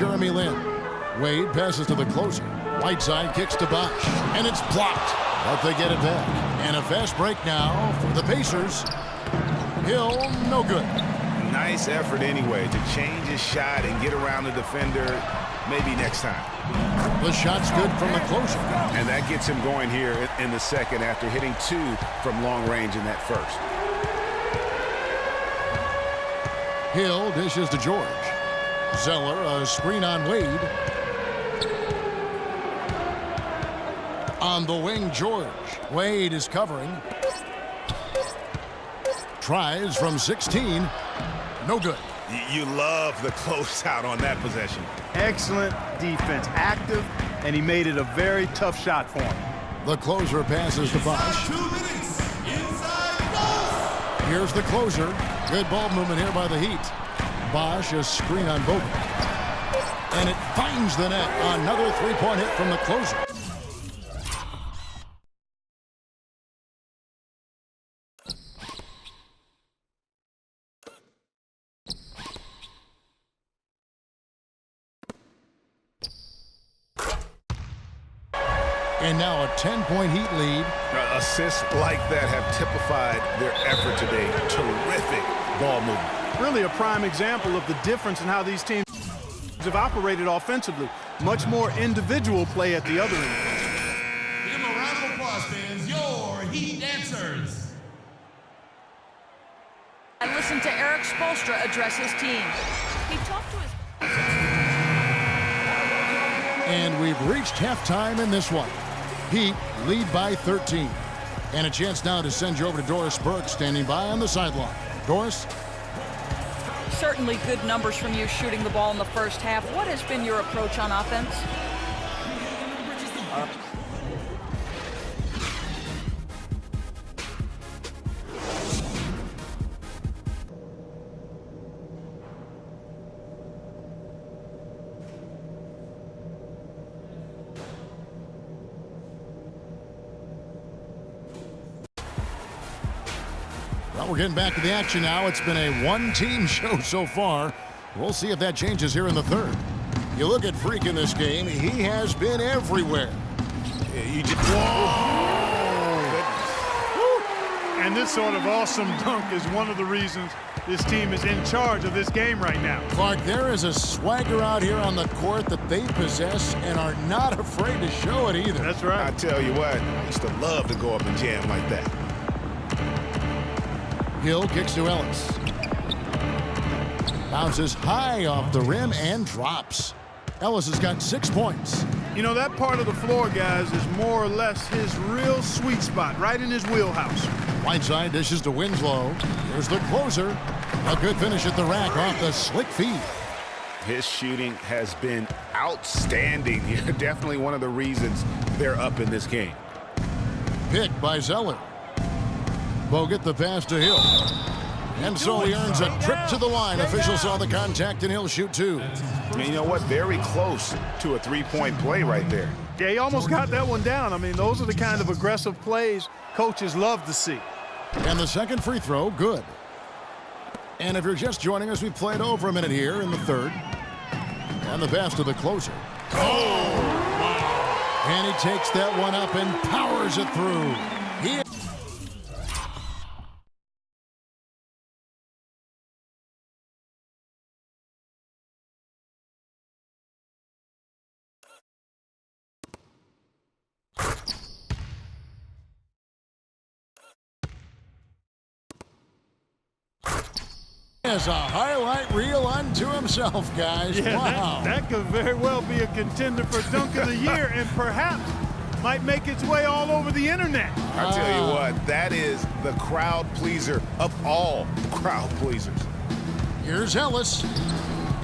Jeremy Lin. Wade passes to the closer. Whiteside kicks to Bosh, and it's blocked. But they get it back. And a fast break now for the Pacers. Hill, no good. Nice effort anyway to change his shot and get around the defender maybe next time. The shot's good from the closer. And that gets him going here in the second after hitting 2 from long range in that first. Hill dishes to George. Zeller, a screen on Wade. On the wing, George. Wade is covering. Tries from 16. No good. You love the closeout on that possession. Excellent defense. Active, and he made it a very tough shot for him. The closer passes to Bosh. 2 minutes. Inside Bosh. Here's the closer. Good ball movement here by the Heat. Bosh, a screen on Bogut. And it finds the net. Another three-point hit from the closer. And now a 10-point Heat lead. Assists like that have typified their effort today. Terrific ball movement. Really a prime example of the difference in how these teams have operated offensively. Much more individual play at the other end. Give them a round of applause, fans. Your Heat dancers. I listened to Eric Spoelstra address his team. He talked to his... And we've reached halftime in this one. Heat lead by 13. And a chance now to send you over to Doris Burke, standing by on the sideline. Doris? Certainly good numbers from you shooting the ball in the first half. What has been your approach on offense? Well, we're getting back to the action now. It's been a one-team show so far. We'll see if that changes here in the third. You look at Freak in this game, he has been everywhere. Yeah, you just... And this sort of awesome dunk is one of the reasons this team is in charge of this game right now. Clark, there is a swagger out here on the court that they possess and are not afraid to show it either. That's right. I tell you what, I used to love to go up and jam like that. Hill kicks to Ellis. Bounces high off the rim and drops. Ellis has got 6 points. You know, that part of the floor, guys, is more or less his real sweet spot, right in his wheelhouse. Whiteside dishes to Winslow. Here's the closer. A good finish at the rack off the slick feed. His shooting has been outstanding. Definitely one of the reasons they're up in this game. Picked by Zeller. Bogut the pass to Hill. And so he earns a trip to the line. Officials saw the contact and he'll shoot 2. I mean, you know what? Very close to a three-point play right there. Yeah, he almost got that one down. I mean, those are the kind of aggressive plays coaches love to see. And the second free throw, good. And if you're just joining us, we've played over a minute here in the third. And the pass to the closer. Oh, wow. And he takes that one up and powers it through. He has a highlight reel unto himself, guys. Yeah, wow. that could very well be a contender for Dunk of the Year and perhaps might make its way all over the internet. I tell you what, that is the crowd pleaser of all crowd pleasers. Here's Ellis.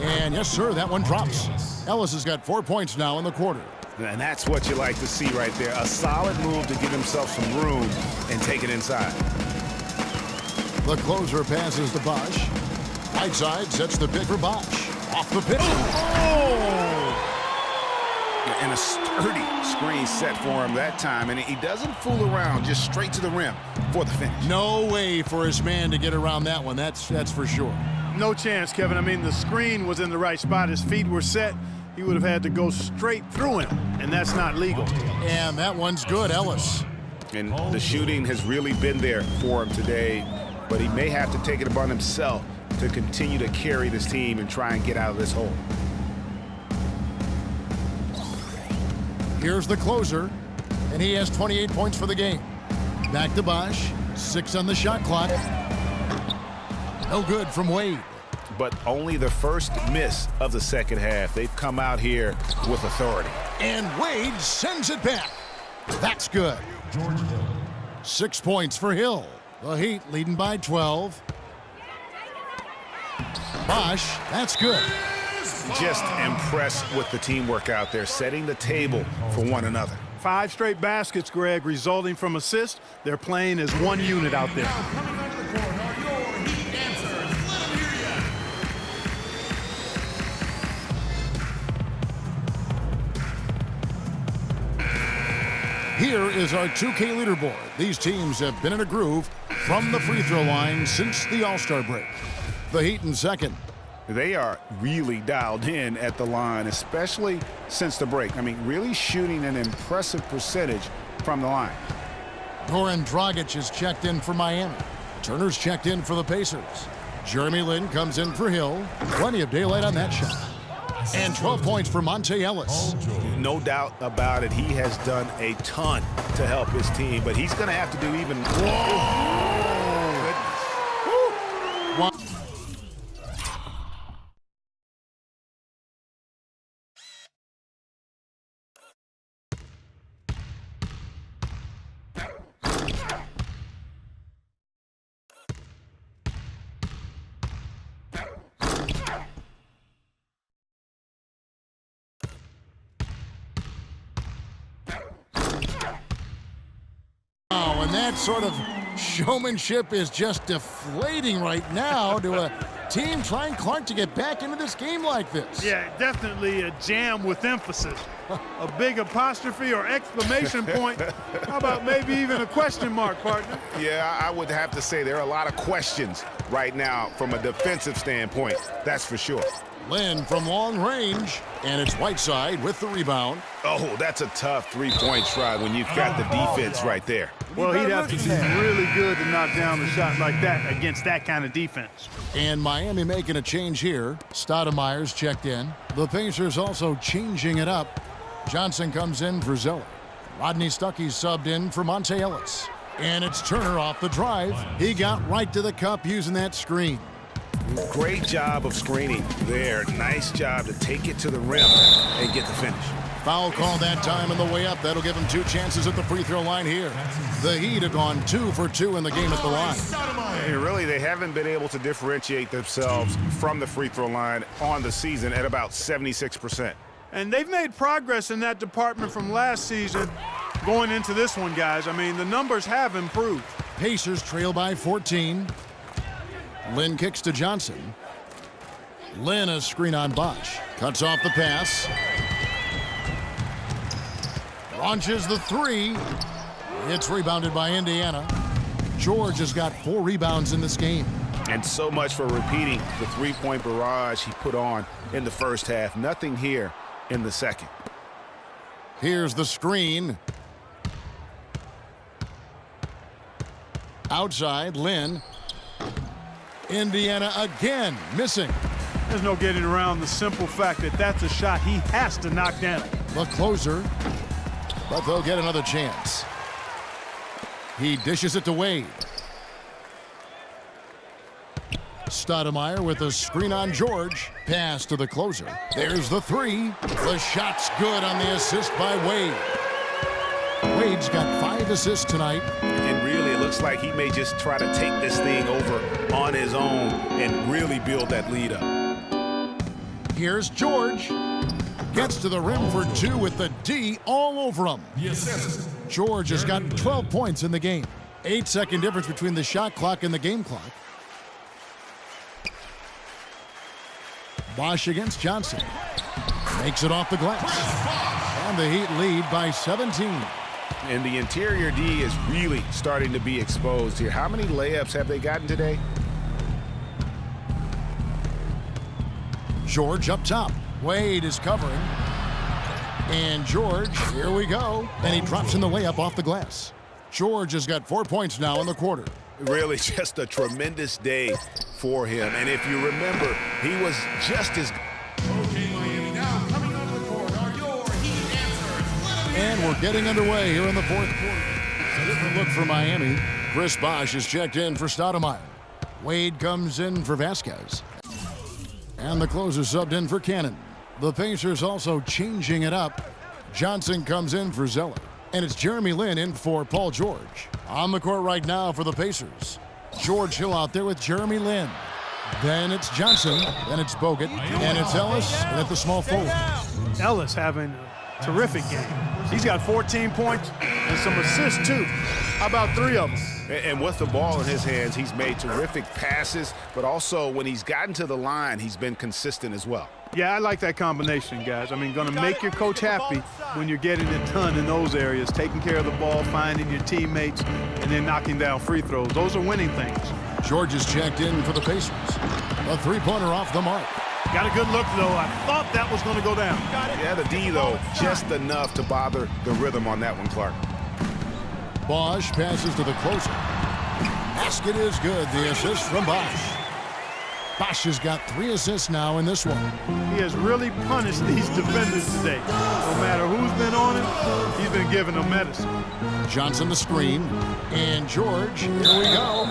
And yes, sir, that one drops. Ellis has got 4 points now in the quarter. And that's what you like to see right there. A solid move to give himself some room and take it inside. The closer passes to Bosh. Whiteside sets the pick for Bosh. Off the pick. Oh! And a sturdy screen set for him that time. And he doesn't fool around, just straight to the rim for the finish. No way for his man to get around that one. That's for sure. No chance, Kevin. I mean, the screen was in the right spot. His feet were set. He would have had to go straight through him, and that's not legal. And that one's good, Ellis. And the shooting has really been there for him today, but he may have to take it upon himself to continue to carry this team and try and get out of this hole. Here's the closer, and he has 28 points for the game. Back to Bosh, 6 on the shot clock. No good from Wade. But only the first miss of the second half. They've come out here with authority. And Wade sends it back. That's good. 6 points for Hill. The Heat leading by 12. Bosh, that's good. Just impressed with the teamwork out there, setting the table for one another. 5 straight baskets, Greg, resulting from assists. They're playing as one unit out there. Coming onto the court are your Heat dancers. Let them hear ya. Here is our 2K leaderboard. These teams have been in a groove from the free throw line since the All-Star break. The Heat in second. They are really dialed in at the line, especially since the break. I mean, really shooting an impressive percentage from the line. Goran Dragic is checked in for Miami. Turner's checked in for the Pacers. Jeremy Lin comes in for Hill. Plenty of daylight on that shot. And 12 points for Monte Ellis. No doubt about it. He has done a ton to help his team, but he's going to have to do even more. And that sort of showmanship is just deflating right now to a team trying Clark to get back into this game like this. Yeah, definitely a jam with emphasis. A big apostrophe or exclamation point. How about maybe even a question mark, partner? Yeah, I would have to say there are a lot of questions right now from a defensive standpoint. That's for sure. Lin from long range, and it's Whiteside with the rebound. Oh, that's a tough three-point try when you've got the defense right there. Well, he'd have to be really good to knock down a shot like that against that kind of defense. And Miami making a change here. Stoudemire's checked in. The Pacers also changing it up. Johnson comes in for Zeller. Rodney Stuckey's subbed in for Monte Ellis. And it's Turner off the drive. He got right to the cup using that screen. Great job of screening there. Nice job to take it to the rim and get the finish. Foul call that time on the way up. That'll give him 2 chances at the free throw line here. The Heat have gone 2 for 2 in the game at the line. Hey, really, they haven't been able to differentiate themselves from the free throw line on the season at about 76%. And they've made progress in that department from last season going into this one, guys. I mean, the numbers have improved. Pacers trail by 14. Lin kicks to Johnson. Lin, a screen on Bosh. Cuts off the pass. Launches the three. It's rebounded by Indiana. George has got 4 rebounds in this game. And so much for repeating the three-point barrage he put on in the first half. Nothing here in the second. Here's the screen. Outside, Lin. Indiana again missing. There's no getting around the simple fact that that's a shot he has to knock down. The closer, but they'll get another chance. He dishes it to Wade. Stoudemire with a screen on George. Pass to the closer. There's the three. The shot's good on the assist by Wade. Wade's got 5 assists tonight. And really, it looks like he may just try to take this thing over on his own and really build that lead up. Here's George. Gets to the rim for 2 with the D all over him. George has got 12 points in the game. 8-second difference between the shot clock and the game clock. Bosh against Johnson. Makes it off the glass. And the Heat lead by 17. And the interior D is really starting to be exposed here. How many layups have they gotten today? George up top. Wade is covering. And George, here we go. And he drops in the layup off the glass. George has got 4 points now in the quarter. Really just a tremendous day for him. And if you remember, he was just as... Okay, Miami, now coming onto the court are your Heat answers. And we're getting underway here in the fourth quarter. So different look for Miami. Chris Bosh is checked in for Stoudemire. Wade comes in for Vasquez. And the closer subbed in for Cannon. The Pacers also changing it up. Johnson comes in for Zeller. And it's Jeremy Lin in for Paul George. On the court right now for the Pacers. George Hill out there with Jeremy Lin. Then it's Johnson. Then it's Bogut. And it's Ellis at the small forward. Ellis having a terrific game. He's got 14 points and some assists, too. How about 3 of them? And with the ball in his hands, he's made terrific passes, but also when he's gotten to the line, he's been consistent as well. Yeah, I like that combination, guys. I mean, going to make your coach happy when you're getting it done in those areas, taking care of the ball, finding your teammates, and then knocking down free throws. Those are winning things. George is checked in for the Pacers. A three-pointer off the mark. Got a good look, though. I thought that was going to go down. Yeah, the D, though, just enough to bother the rhythm on that one, Clark. Bosh passes to the closer. Basket is good. The assist from Bosh. Bosh has got 3 assists now in this one. He has really punished these defenders today. No matter who's been on him, he's been giving them medicine. Johnson the screen. And George, here we go.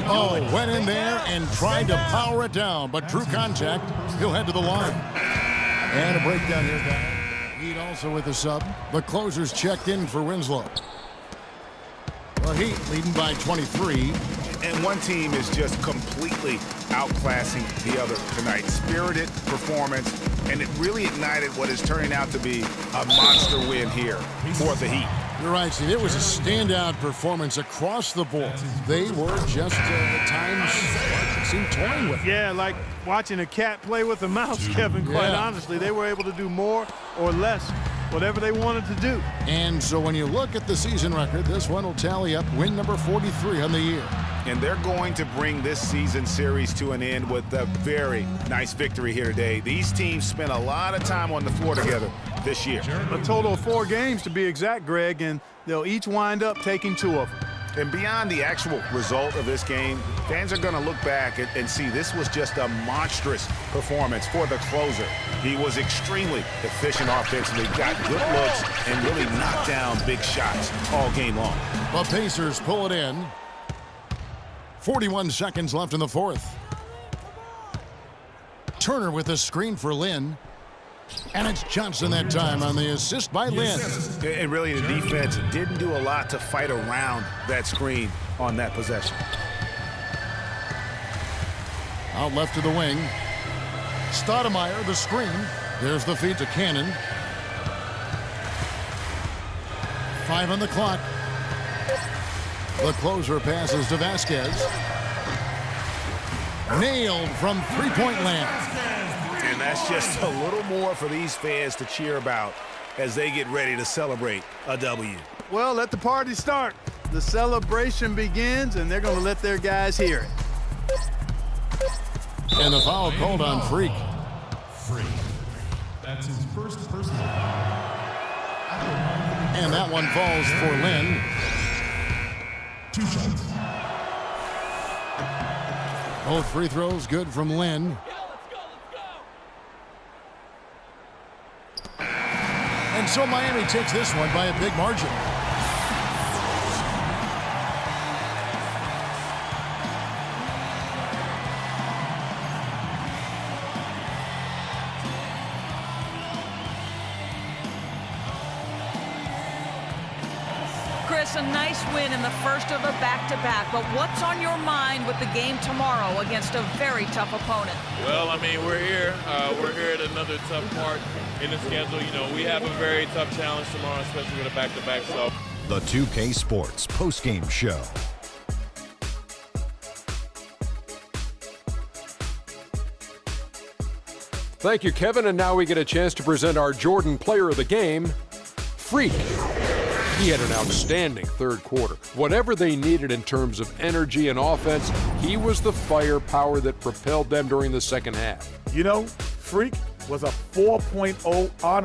Oh, went in there and tried to power it down, but true contact, he'll head to the line. And a breakdown here, guys. Heat also with a sub. The closer's checked in for Winslow. The Heat leading by 23. And one team is just completely outclassing the other tonight. Spirited performance, and it really ignited what is turning out to be a monster win here for the Heat. You're right, Steve. It was a standout performance across the board. They were just, at times, seemed toying with it. Yeah, like watching a cat play with a mouse, Kevin, quite honestly. They were able to do more or less, whatever they wanted to do. And so when you look at the season record, this one will tally up win number 43 on the year. And they're going to bring this season series to an end with a very nice victory here today. These teams spent a lot of time on the floor together this year. A total of 4 games to be exact, Greg, and they'll each wind up taking 2 of them. And beyond the actual result of this game, fans are going to look back and see this was just a monstrous performance for the closer. He was extremely efficient offensively, got good looks, and really knocked down big shots all game long. The Pacers pull it in. 41 seconds left in the fourth. Turner with a screen for Lin. And it's Johnson that time on the assist by Lin. And really the defense didn't do a lot to fight around that screen on that possession. Out left to the wing. Stoudemire, the screen. There's the feed to Cannon. 5 on the clock. The closer passes to Vasquez. Nailed from three-point land. And that's just a little more for these fans to cheer about as they get ready to celebrate a W. Well, let the party start. The celebration begins, and they're going to let their guys hear it. And the foul called on Freak. Freak. That's his first personal foul. And that one falls for Lin. 2 shots. Both free throws good from Lin. And so Miami takes this one by a big margin. Chris, a nice win in the first of a back-to-back, but what's on your mind with the game tomorrow against a very tough opponent? Well, I mean, we're here. We're here at another tough part in the schedule. You know, we have a very tough challenge tomorrow, especially with a back-to-back. So, the 2K Sports postgame show. Thank you, Kevin. And now we get a chance to present our Jordan Player of the Game, Freak. He had an outstanding third quarter. Whatever they needed in terms of energy and offense, he was the firepower that propelled them during the second half. You know, Freak was a 4.0 honor.